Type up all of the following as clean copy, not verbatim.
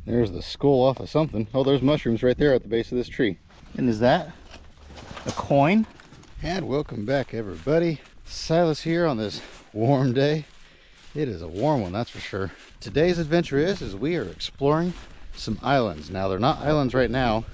There's the skull off of something. Oh, there's mushrooms right there at the base of this tree. And is that a coin? And welcome back, everybody. Silas here on this warm day. It is a warm one, that's for sure. Today's adventure is we are exploring some islands. Now, they're not islands right now.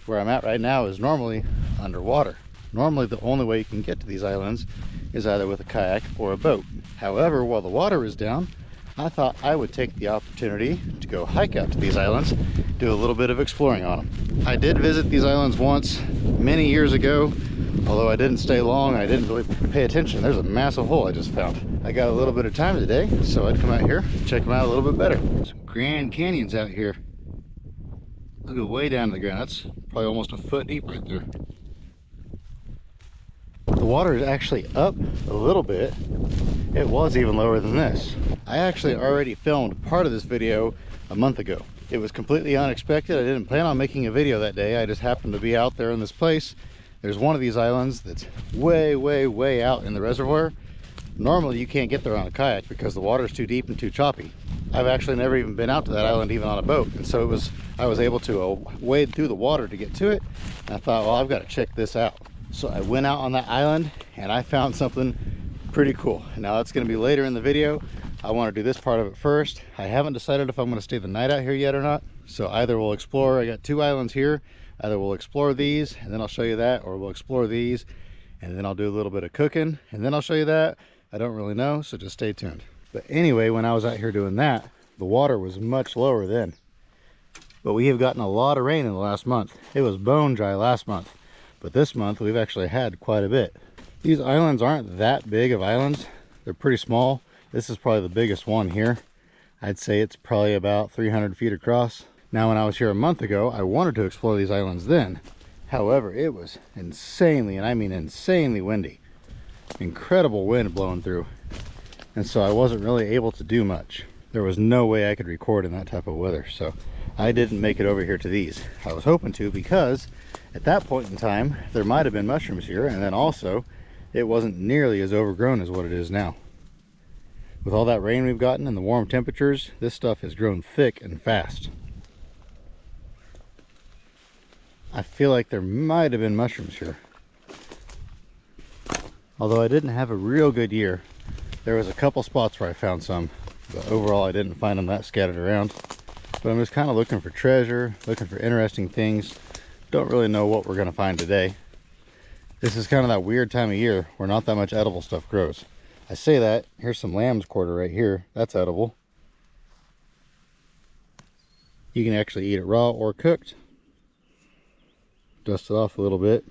Where I'm at right now is normally underwater. Normally, the only way you can get to these islands is either with a kayak or a boat. However, while the water is down, I thought I would take the opportunity to go hike out to these islands, do a little bit of exploring on them. I did visit these islands once, many years ago, although I didn't stay long. I didn't really pay attention. There's a massive hole I just found. I got a little bit of time today, so I'd come out here, check them out a little bit better. Some Grand Canyons out here. Look at way down to the ground. That's probably almost a foot deep right there. The water is actually up a little bit. It was even lower than this. I actually already filmed part of this video a month ago. It was completely unexpected. I didn't plan on making a video that day. I just happened to be out there in this place. There's one of these islands that's way out in the reservoir. Normally you can't get there on a kayak because the water is too deep and too choppy. I've actually never even been out to that island even on a boat, and so I was able to wade through the water to get to it. And I thought, well, I've got to check this out. So I went out on that island and I found something pretty cool. Now that's going to be later in the video. I want to do this part of it first. I haven't decided if I'm going to stay the night out here yet or not. So either we'll explore, I got two islands here. Either we'll explore these and then I'll show you that, or we'll explore these and then I'll do a little bit of cooking and then I'll show you that. I don't really know, so just stay tuned. But anyway, when I was out here doing that, the water was much lower then. But we have gotten a lot of rain in the last month. It was bone dry last month, but this month we've actually had quite a bit. These islands aren't that big of islands. They're pretty small. This is probably the biggest one here. I'd say it's probably about 300 feet across. Now, when I was here a month ago, I wanted to explore these islands then. However, it was insanely, and I mean insanely windy. Incredible wind blowing through. And so I wasn't really able to do much. There was no way I could record in that type of weather. So I didn't make it over here to these. I was hoping to, because at that point in time, there might have been mushrooms here. And then also, it wasn't nearly as overgrown as what it is now. With all that rain we've gotten and the warm temperatures, this stuff has grown thick and fast. I feel like there might have been mushrooms here. Although I didn't have a real good year, there was a couple spots where I found some, but overall I didn't find them that scattered around. But I'm just kind of looking for treasure, looking for interesting things. Don't really know what we're going to find today. This is kind of that weird time of year where not that much edible stuff grows. I say that, here's some lamb's quarter right here. That's edible. You can actually eat it raw or cooked. Dust it off a little bit.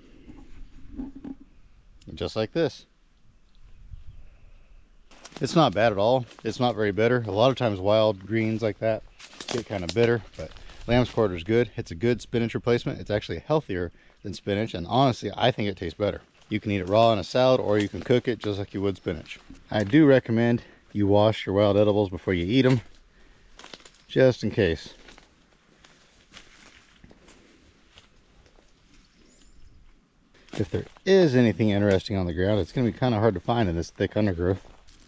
Just like this. It's not bad at all. It's not very bitter. A lot of times wild greens like that get kind of bitter, but lamb's quarter is good. It's a good spinach replacement. It's actually healthier than spinach, and honestly, I think it tastes better. You can eat it raw in a salad, or you can cook it just like you would spinach. I do recommend you wash your wild edibles before you eat them, just in case. If there is anything interesting on the ground, it's going to be kind of hard to find in this thick undergrowth.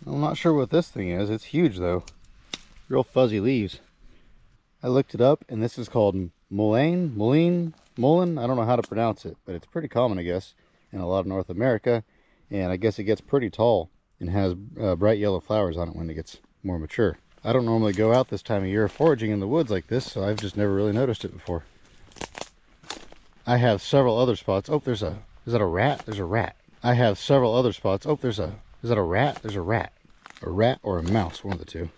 I'm not sure what this thing is. It's huge though. Real fuzzy leaves. I looked it up, and this is called mullein. I don't know how to pronounce it, but it's pretty common, I guess, in a lot of North America. And I guess it gets pretty tall and has bright yellow flowers on it when it gets more mature. I don't normally go out this time of year foraging in the woods like this, so I've just never really noticed it before. I have several other spots. Oh, is that a rat? There's a rat. I have several other spots. Oh, is that a rat? There's a rat. A rat or a mouse, one of the two.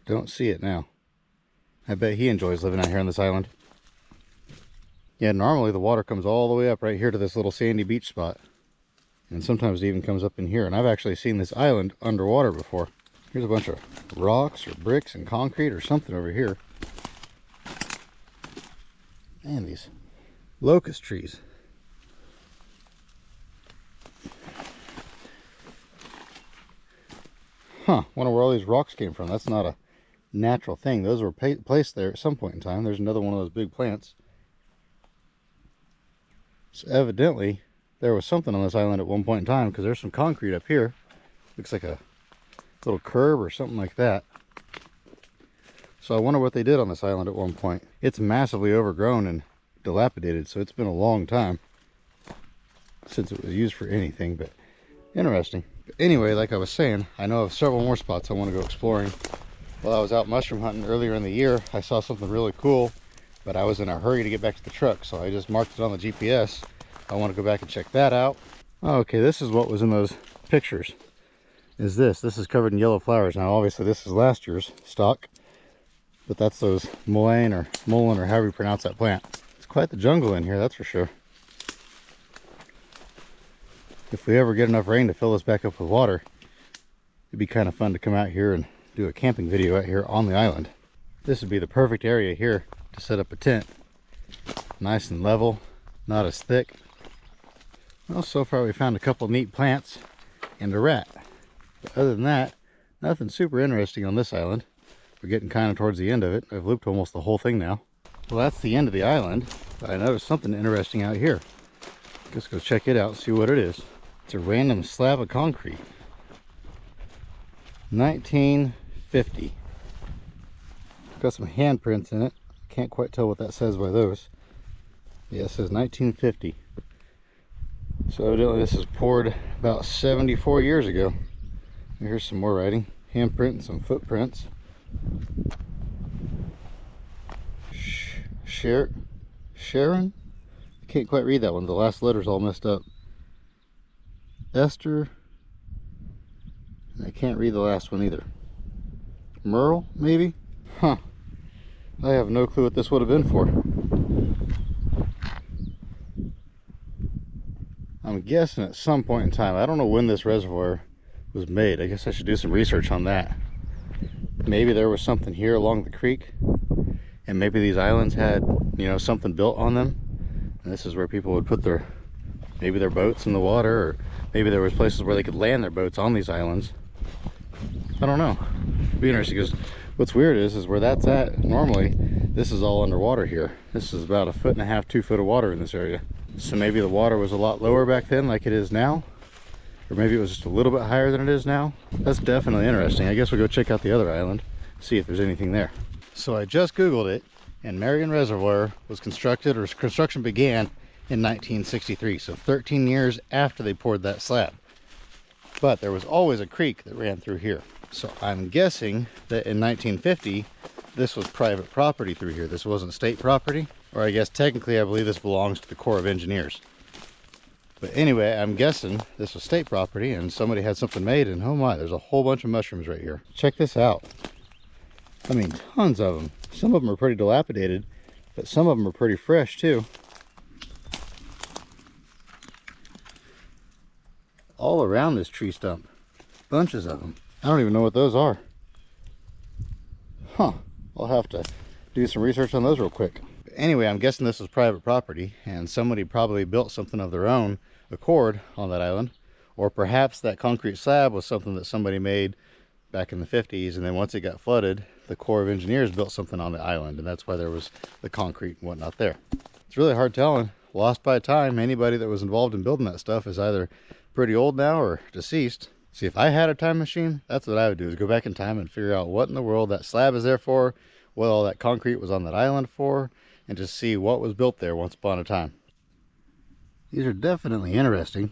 Don't see it now. I bet he enjoys living out here on this island. Yeah, normally the water comes all the way up right here to this little sandy beach spot. And sometimes it even comes up in here. And I've actually seen this island underwater before. Here's a bunch of rocks or bricks and concrete or something over here. Man, these locust trees. Huh, wonder where all these rocks came from. That's not a natural thing. Those were placed there at some point in time. There's another one of those big plants. So evidently there was something on this island at one point in time, because there's some concrete up here. Looks like a little curb or something like that. So I wonder what they did on this island at one point. It's massively overgrown and dilapidated, so it's been a long time since it was used for anything, but interesting. But anyway, like I was saying, I know of several more spots I want to go exploring. While I was out mushroom hunting earlier in the year, I saw something really cool, but I was in a hurry to get back to the truck, so I just marked it on the GPS. I want to go back and check that out. Okay, this is what was in those pictures. This is covered in yellow flowers. Now obviously this is last year's stock, but that's those mullein or however you pronounce that plant. It's quite the jungle in here, that's for sure. If we ever get enough rain to fill this back up with water, it'd be kind of fun to come out here and do a camping video out here on the island. This would be the perfect area here to set up a tent. Nice and level, not as thick. Well, so far we found a couple neat plants and a rat. But other than that, nothing super interesting on this island. We're getting kind of towards the end of it. I've looped almost the whole thing now. Well, that's the end of the island, but I noticed something interesting out here. Let's go check it out and see what it is. It's a random slab of concrete. 1950. Got some handprints in it. Can't quite tell what that says by those. Yeah, it says 1950. So evidently this is poured about 74 years ago. Here's some more writing. Handprint and some footprints. Sharon? I can't quite read that one. The last letter's all messed up. Esther. And I can't read the last one either. Merle, maybe? Huh. I have no clue what this would have been for. I'm guessing at some point in time. I don't know when this reservoir was made. I guess I should do some research on that. Maybe there was something here along the creek, and maybe these islands had, you know, something built on them, and this is where people would put their boats in the water, or maybe there was places where they could land their boats on these islands. I don't know. It'd be interesting, because what's weird is where that's at, normally this is all underwater here. This is about 1.5 feet, 2 feet of water in this area. So maybe the water was a lot lower back then like it is now, or maybe it was just a little bit higher than it is now. That's definitely interesting. I guess we'll go check out the other island, see if there's anything there. So I just Googled it, and Marion Reservoir was constructed, or construction began in 1963, so 13 years after they poured that slab. But there was always a creek that ran through here. So I'm guessing that in 1950, this was private property through here. This wasn't state property, or I guess technically I believe this belongs to the Corps of Engineers. But anyway, I'm guessing this was state property and somebody had something made, and oh my, there's a whole bunch of mushrooms right here. Check this out. I mean, tons of them. Some of them are pretty dilapidated, but some of them are pretty fresh too. All around this tree stump. Bunches of them. I don't even know what those are. Huh. I'll have to do some research on those real quick. But anyway, I'm guessing this is private property, and somebody probably built something of their own accord on that island. Or perhaps that concrete slab was something that somebody made back in the 50s, and then once it got flooded, the Corps of Engineers built something on the island, and that's why there was the concrete and whatnot there. It's really hard telling. Lost by time. Anybody that was involved in building that stuff is either pretty old now or deceased. See, if I had a time machine, that's what I would do, is go back in time and figure out what in the world that slab is there for, what all that concrete was on that island for, and just see what was built there once upon a time. These are definitely interesting.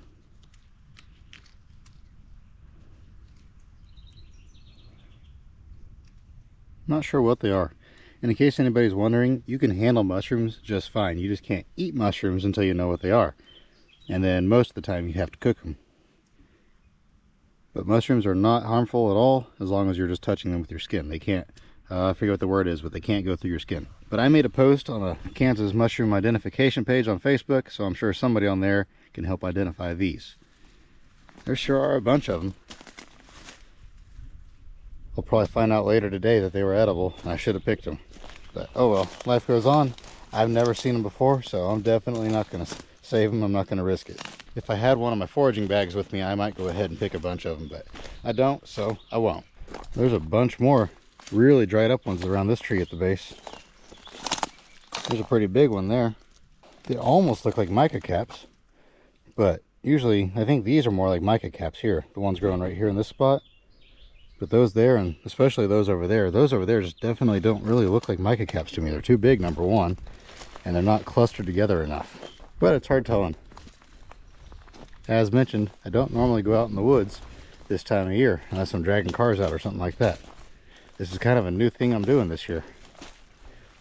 Not sure what they are. And in case anybody's wondering, you can handle mushrooms just fine. You just can't eat mushrooms until you know what they are. And then most of the time you have to cook them. But mushrooms are not harmful at all as long as you're just touching them with your skin. They can't, I forget what the word is, but they can't go through your skin. But I made a post on a Kansas mushroom identification page on Facebook, so I'm sure somebody on there can help identify these. There sure are a bunch of them. I'll probably find out later today that they were edible, and I should have picked them. But oh well, life goes on. I've never seen them before, so I'm definitely not going to save them. I'm not going to risk it. If I had one of my foraging bags with me, I might go ahead and pick a bunch of them, but I don't, so I won't. There's a bunch more really dried up ones around this tree at the base. There's a pretty big one there. They almost look like mica caps, but usually I think these are more like mica caps here, the ones growing right here in this spot. But those there, and especially those over there just definitely don't really look like mica caps to me. They're too big, number one, and they're not clustered together enough. But it's hard telling. As mentioned, I don't normally go out in the woods this time of year unless I'm dragging cars out or something like that. This is kind of a new thing I'm doing this year.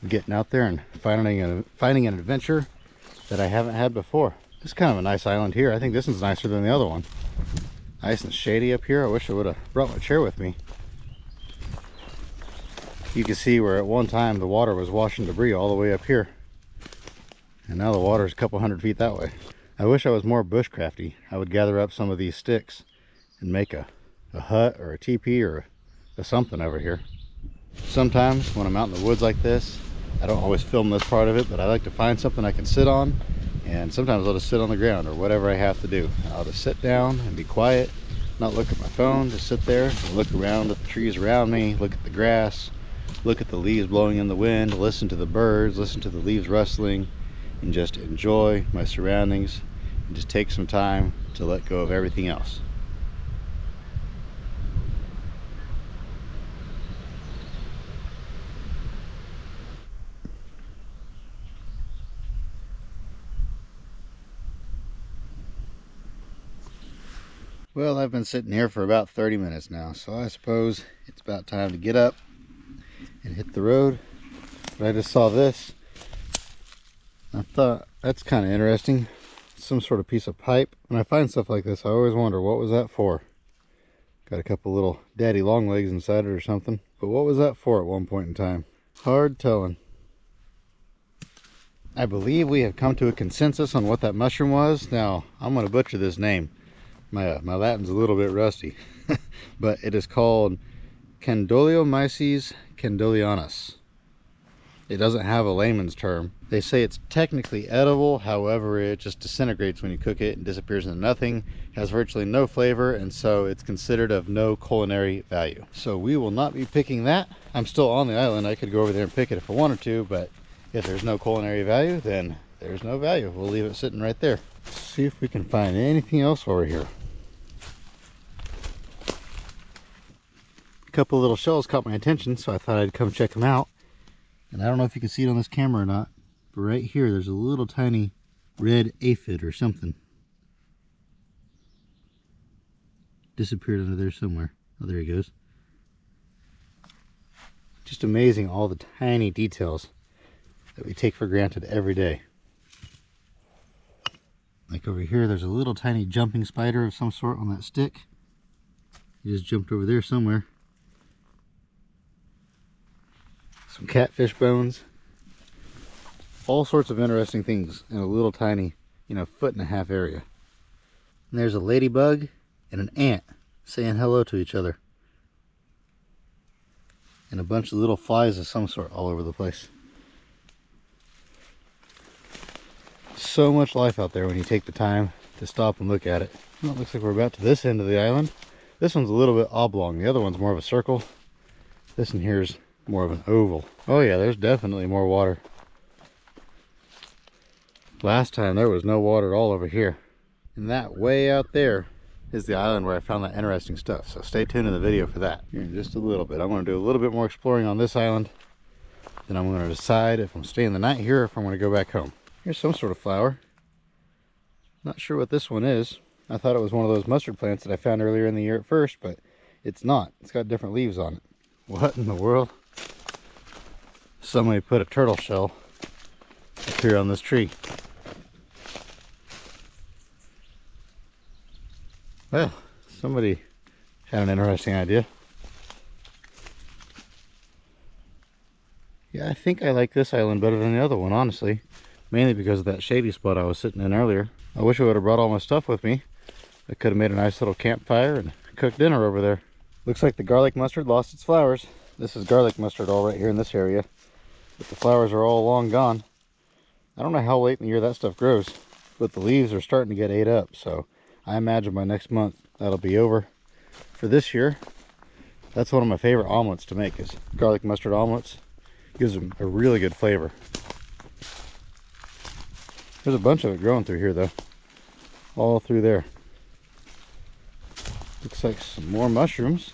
I'm getting out there and finding an adventure that I haven't had before. This is kind of a nice island here. I think this one's nicer than the other one. Nice and shady up here. I wish I would have brought my chair with me. You can see where at one time the water was washing debris all the way up here. And now the water is a couple hundred feet that way. I wish I was more bushcrafty. I would gather up some of these sticks and make a hut or a teepee or a something over here. Sometimes when I'm out in the woods like this, I don't always film this part of it, but I like to find something I can sit on, and sometimes I'll just sit on the ground or whatever I have to do. I'll just sit down and be quiet, not look at my phone, just sit there and look around at the trees around me, look at the grass, look at the leaves blowing in the wind, listen to the birds, listen to the leaves rustling, and just enjoy my surroundings and just take some time to let go of everything else. Well, I've been sitting here for about 30 minutes now, so I suppose it's about time to get up and hit the road. But I just saw this. I thought that's kind of interesting. Some sort of piece of pipe. When I find stuff like this, I always wonder, what was that for? Got a couple little daddy long legs inside it or something. But what was that for at one point in time? Hard telling. I believe we have come to a consensus on what that mushroom was. Now, I'm going to butcher this name. My Latin's a little bit rusty, but it is called Candoleomyces candoleanus. It doesn't have a layman's term. They say it's technically edible, however it just disintegrates when you cook it and disappears into nothing, has virtually no flavor, and so it's considered of no culinary value. So we will not be picking that. I'm still on the island. I could go over there and pick it if I wanted to, but if there's no culinary value, then there's no value. We'll leave it sitting right there. Let's see if we can find anything else over here. A couple little shells caught my attention, so I thought I'd come check them out. And I don't know if you can see it on this camera or not, but right here there's a little tiny red aphid or something. Disappeared under there somewhere. Oh, there he goes. Just amazing, all the tiny details that we take for granted every day. Like over here, there's a little tiny jumping spider of some sort on that stick. He just jumped over there somewhere. Some catfish bones. All sorts of interesting things in a little tiny, 1.5-foot area. And there's a ladybug and an ant saying hello to each other. And a bunch of little flies of some sort all over the place. So much life out there when you take the time to stop and look at it. Well, it looks like we're about to this end of the island. This one's a little bit oblong. The other one's more of a circle. This one here's more of an oval. Oh yeah, there's definitely more water. Last time there was no water at all over here. And that way out there is the island where I found that interesting stuff. So stay tuned in the video for that. Here in just a little bit. I'm going to do a little bit more exploring on this island. Then I'm going to decide if I'm staying the night here or if I'm going to go back home. Here's some sort of flower. Not sure what this one is. I thought it was one of those mustard plants that I found earlier in the year at first, but it's not. It's got different leaves on it. What in the world? Somebody put a turtle shell up here on this tree. Well, somebody had an interesting idea. Yeah, I think I like this island better than the other one, honestly. Mainly because of that shady spot I was sitting in earlier. I wish I would have brought all my stuff with me. I could have made a nice little campfire and cooked dinner over there. Looks like the garlic mustard lost its flowers. This is garlic mustard all right here in this area. But the flowers are all long gone. I don't know how late in the year that stuff grows, but the leaves are starting to get ate up. So I imagine by next month that'll be over. For this year, that's one of my favorite omelets to make is garlic mustard omelets. Gives them a really good flavor. There's a bunch of it growing through here though. All through there. Looks like some more mushrooms.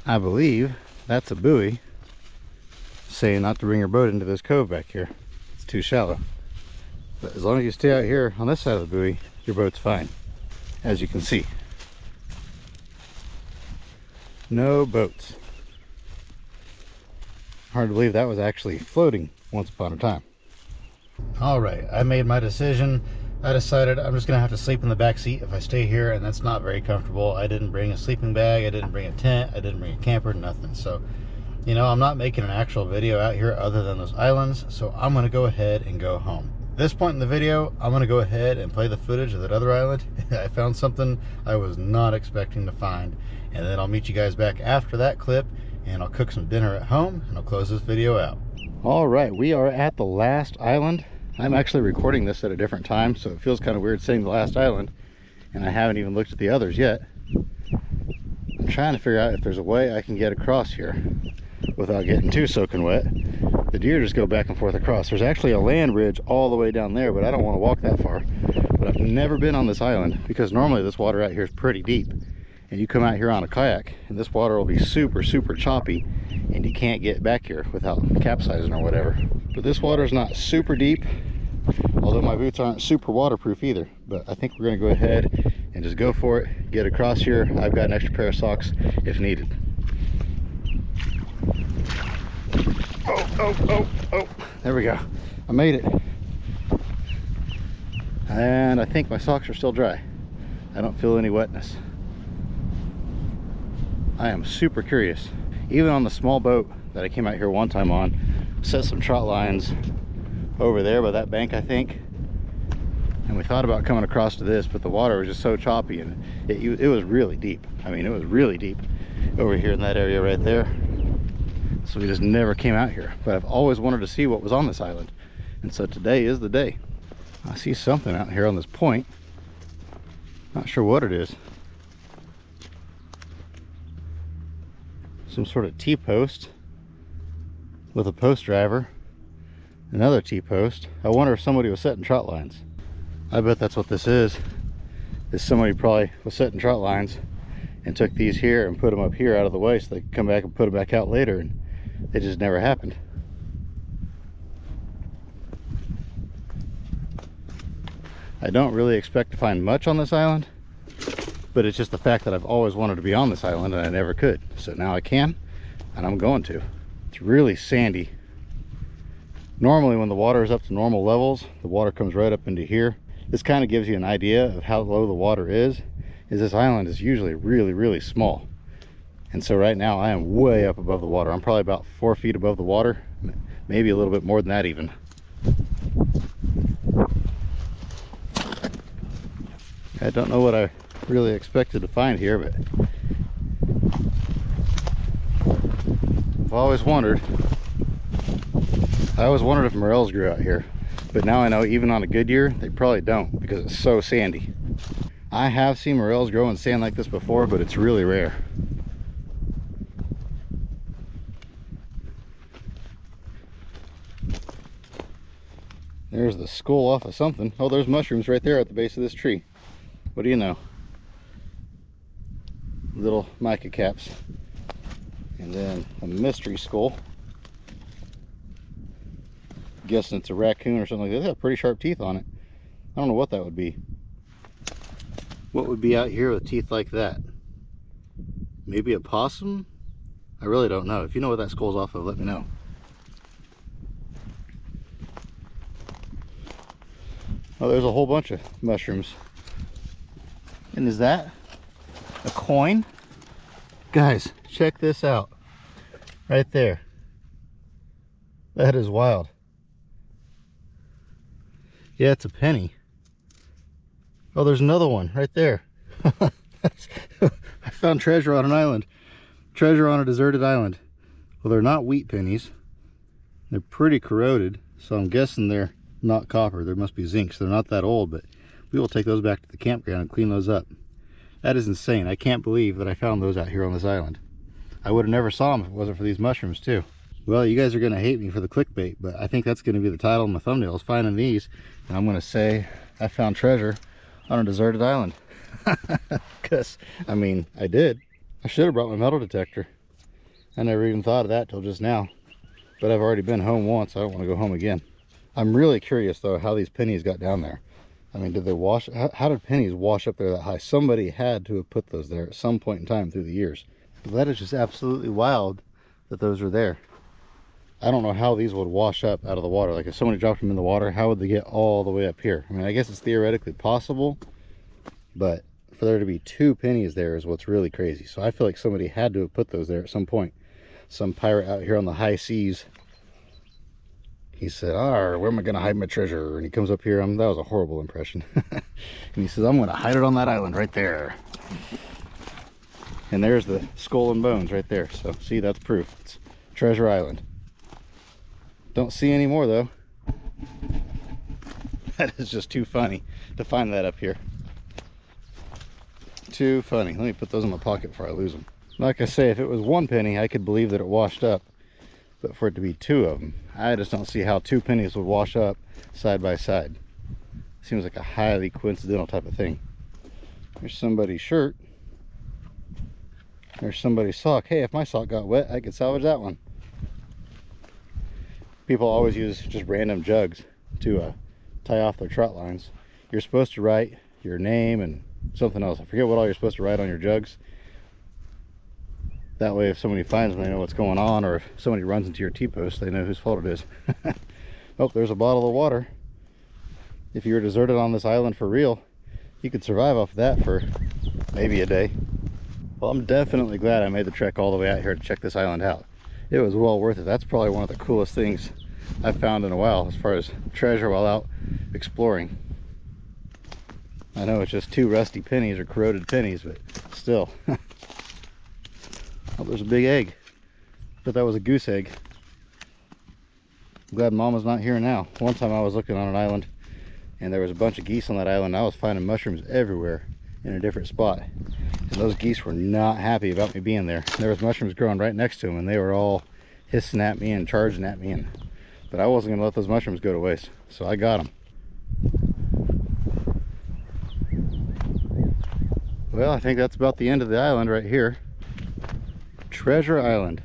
I believe that's a buoy saying not to bring your boat into this cove back here. It's too shallow. But as long as you stay out here on this side of the buoy, your boat's fine. As you can see, no boats. Hard to believe that was actually floating once upon a time. All right, I made my decision. I decided I'm just gonna have to sleep in the back seat if I stay here, and that's not very comfortable. I didn't bring a sleeping bag, I didn't bring a tent, I didn't bring a camper, nothing. So, you know, I'm not making an actual video out here other than those islands, so I'm gonna go ahead and go home. At this point in the video, I'm gonna go ahead and play the footage of that other island. I found something I was not expecting to find, and then I'll meet you guys back after that clip, and I'll cook some dinner at home, and I'll close this video out. All right, we are at the last island. I'm actually recording this at a different time, so it feels kind of weird saying the last island, and I haven't even looked at the others yet. I'm trying to figure out if there's a way I can get across here without getting too soaking wet. The deer just go back and forth across. There's actually a land bridge all the way down there, but I don't want to walk that far. But I've never been on this island because normally this water out here is pretty deep, and you come out here on a kayak and this water will be super choppy, and you can't get back here without capsizing or whatever. But this water is not super deep, although my boots aren't super waterproof either. But I think we're going to go ahead and just go for it, get across here. I've got an extra pair of socks if needed. Oh, there we go. I made it. And I think my socks are still dry. I don't feel any wetness. I am super curious. Even on the small boat that I came out here one time on, set some trot lines over there by that bank, I think. And we thought about coming across to this, but the water was just so choppy, and it was really deep. I mean, it was really deep over here in that area right there. So we just never came out here. But I've always wanted to see what was on this island, and so today is the day. I see something out here on this point. Not sure what it is. Some sort of T-post with a post driver. Another T-post. I wonder if somebody was setting trot lines. I bet that's what this is. Somebody probably was setting trot lines and took these here and put them up here out of the way so they could come back and put them back out later, and it just never happened. I don't really expect to find much on this island, but it's just the fact that I've always wanted to be on this island and I never could. So now I can, and I'm going to. It's really sandy. Normally when the water is up to normal levels, the water comes right up into here. This kind of gives you an idea of how low the water is this island is usually really small. And so right now I am way up above the water. I'm probably about 4 feet above the water, maybe a little bit more than that even. I don't know what I really expected to find here, but I always wondered if morels grew out here. But now I know even on a good year, they probably don't because it's so sandy. I have seen morels grow in sand like this before, but it's really rare. There's the skull off of something. Oh, there's mushrooms right there at the base of this tree. What do you know? Little mica caps. And then a mystery skull. Guessing it's a raccoon or something like that. It's got pretty sharp teeth on it. I don't know what that would be. What would be out here with teeth like that? Maybe a possum? I really don't know. If you know what that skull's off of, let me know. Oh, there's a whole bunch of mushrooms. And is that a coin? Guys, check this out. Right there. That is wild. Yeah, it's a penny. Oh, there's another one right there. I found treasure on an island. Treasure on a deserted island. Well, they're not wheat pennies. They're pretty corroded, so I'm guessing they're not copper. There must be zinc, so they're not that old, but we will take those back to the campground and clean those up. That is insane. I can't believe that I found those out here on this island. I would have never saw them if it wasn't for these mushrooms too. Well, you guys are going to hate me for the clickbait, but I think that's going to be the title of my thumbnail, is finding these. And I'm going to say I found treasure on a deserted island. Because, I mean, I did. I should have brought my metal detector. I never even thought of that till just now. But I've already been home once. I don't want to go home again. I'm really curious though how these pennies got down there. I mean, did they wash? How did pennies wash up there that high? Somebody had to have put those there at some point in time through the years. But that is just absolutely wild that those are there. I don't know how these would wash up out of the water. Like if somebody dropped them in the water, how would they get all the way up here? I mean, I guess it's theoretically possible, but for there to be 2 pennies there is what's really crazy. So I feel like somebody had to have put those there at some point. Some pirate out here on the high seas, he said, where am I gonna hide my treasure? And he comes up here, that was a horrible impression. And he says, I'm gonna hide it on that island right there. And there's the skull and bones right there. So see, that's proof. It's Treasure Island. Don't see any more though. That is just too funny to find that up here. Too funny. Let me put those in my pocket before I lose them. Like I say, if it was 1 penny, I could believe that it washed up. But for it to be 2 of them, I just don't see how 2 pennies would wash up side by side. Seems like a highly coincidental type of thing. There's somebody's shirt. There's somebody's sock. Hey, if my sock got wet, I could salvage that one. People always use just random jugs to tie off their trot lines. You're supposed to write your name and something else. I forget what all you're supposed to write on your jugs. That way if somebody finds them, they know what's going on, or if somebody runs into your T-post, they know whose fault it is. Oh, there's a bottle of water. If you were deserted on this island for real, you could survive off of that for maybe a day. Well, I'm definitely glad I made the trek all the way out here to check this island out. It was well worth it. That's probably one of the coolest things I've found in a while as far as treasure while out exploring. I know it's just 2 rusty pennies or corroded pennies, but still. Oh, there's a big egg. But that was a goose egg. I'm glad Mama's not here now. One time I was looking on an island and there was a bunch of geese on that island. I was finding mushrooms everywhere in a different spot. And those geese were not happy about me being there. There was mushrooms growing right next to them and they were all hissing at me and charging at me. But I wasn't going to let those mushrooms go to waste. So I got them. Well, I think that's about the end of the island right here. Treasure Island.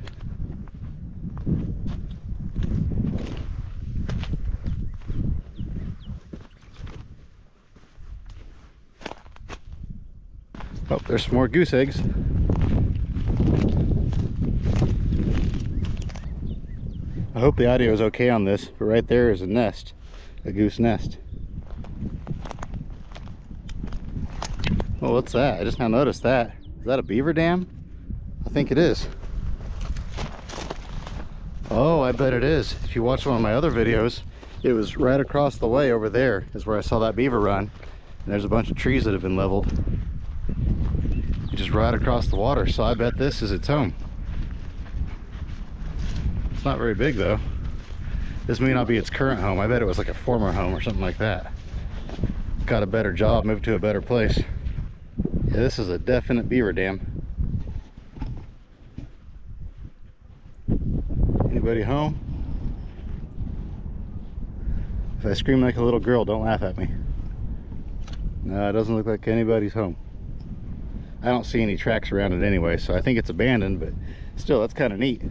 Oh, there's some more goose eggs. I hope the audio is okay on this, but right there is a nest, a goose nest. Oh, what's that? I just now noticed that. Is that a beaver dam? I think it is. Oh, I bet it is. If you watch one of my other videos, it was right across the way over there is where I saw that beaver run. And there's a bunch of trees that have been leveled. Just right across the water, so I bet this is its home. It's not very big though. This may not be its current home. I bet it was like a former home or something like that. Got a better job, moved to a better place. Yeah, this is a definite beaver dam. Anybody home? If I scream like a little girl, don't laugh at me. No, it doesn't look like anybody's home. I don't see any tracks around it anyway, so I think it's abandoned, but still, that's kind of neat.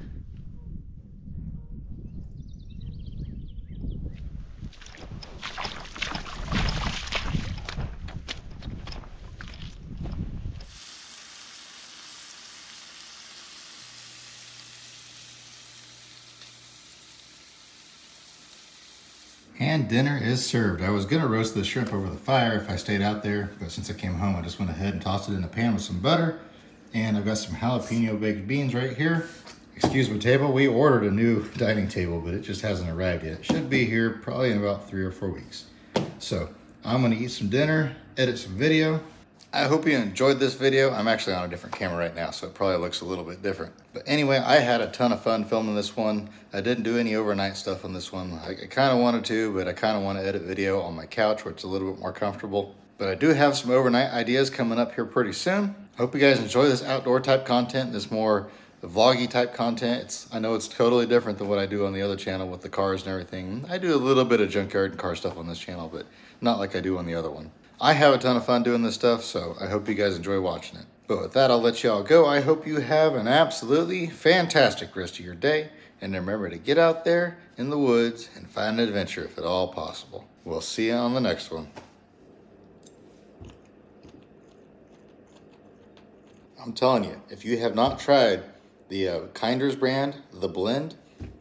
And dinner is served. I was gonna roast the shrimp over the fire if I stayed out there, but since I came home, I just went ahead and tossed it in a pan with some butter. And I've got some jalapeno baked beans right here. Excuse my table, we ordered a new dining table, but it just hasn't arrived yet. It should be here probably in about 3 or 4 weeks. So I'm gonna eat some dinner, edit some video. I hope you enjoyed this video. I'm actually on a different camera right now, so it probably looks a little bit different. But anyway, I had a ton of fun filming this one. I didn't do any overnight stuff on this one. I kind of wanted to, but I kind of want to edit video on my couch where it's a little bit more comfortable. But I do have some overnight ideas coming up here pretty soon. Hope you guys enjoy this outdoor type content, this more vloggy type content. I know it's totally different than what I do on the other channel with the cars and everything. I do a little bit of junkyard and car stuff on this channel, but not like I do on the other one. I have a ton of fun doing this stuff, so I hope you guys enjoy watching it. But with that, I'll let y'all go. I hope you have an absolutely fantastic rest of your day. And remember to get out there in the woods and find an adventure if at all possible. We'll see you on the next one. I'm telling you, if you have not tried the Kinder's brand, the blend,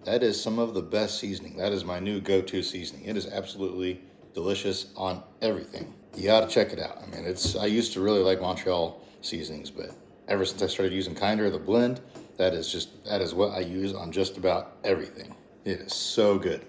that is some of the best seasoning. That is my new go-to seasoning. It is absolutely delicious on everything. You gotta check it out. I mean, I used to really like Montreal seasonings, but ever since I started using Kinder, the blend, that is what I use on just about everything. It is so good.